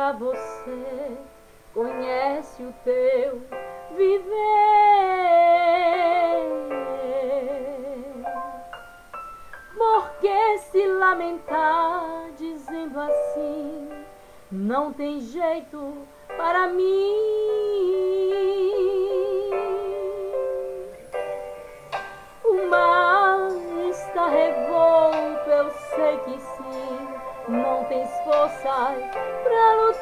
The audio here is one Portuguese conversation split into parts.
pra você, conhece o teu viver. Por que se lamentar dizendo assim, não tem jeito para mim? O mar está revolto, eu sei que sim, não tens forças pra lutar.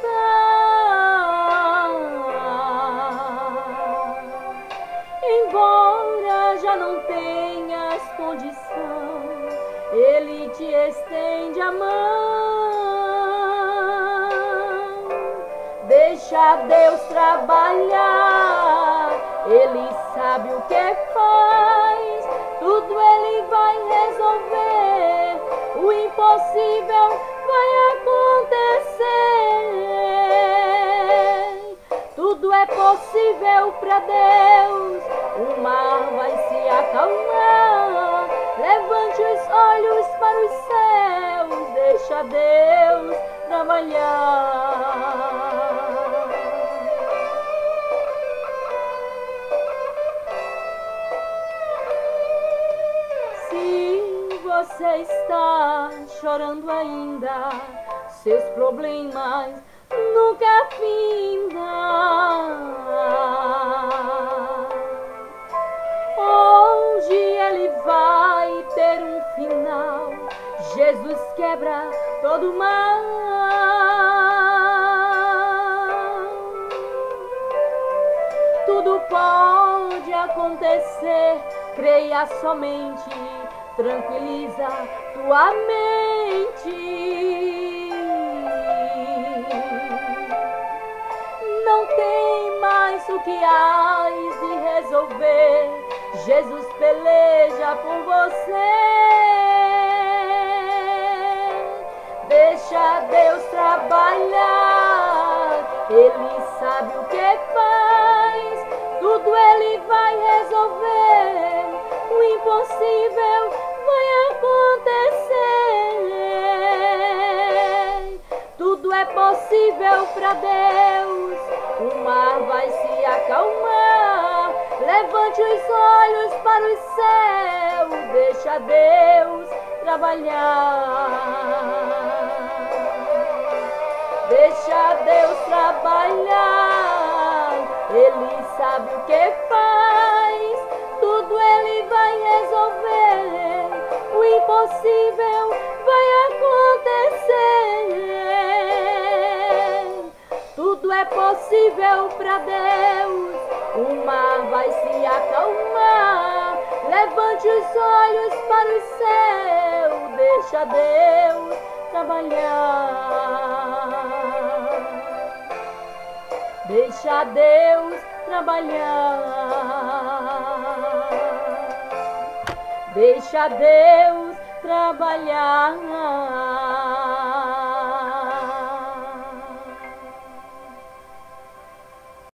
Embora já não tenhas condição, Ele te estende a mão. Deixa Deus trabalhar, Ele sabe o que faz, tudo Ele vai resolver, o impossível vai acontecer. Tudo é possível para Deus, o mar vai se acalmar. Levante os olhos para os céus, deixa Deus trabalhar. Se você está chorando ainda, seus problemas nunca findam. Hoje ele vai ter um final. Jesus quebra todo o mal. Tudo pode acontecer, creia somente, tranquiliza tua mente. Não tem mais o que hás de resolver, Jesus peleja por você. Deixa Deus trabalhar, Ele sabe o que faz, tudo Ele vai resolver, o impossível vai acontecer. Tudo é possível para Deus, o mar vai se acalmar. Levante os olhos para o céu, deixa Deus trabalhar. Deixa Deus trabalhar, Ele sabe o que faz, tudo Ele vai resolver, o impossível vai acontecer. Tudo é possível para Deus, o mar vai se acalmar. Levante os olhos para o céu, deixa Deus trabalhar. Deixa Deus trabalhar. Deixa Deus trabalhar.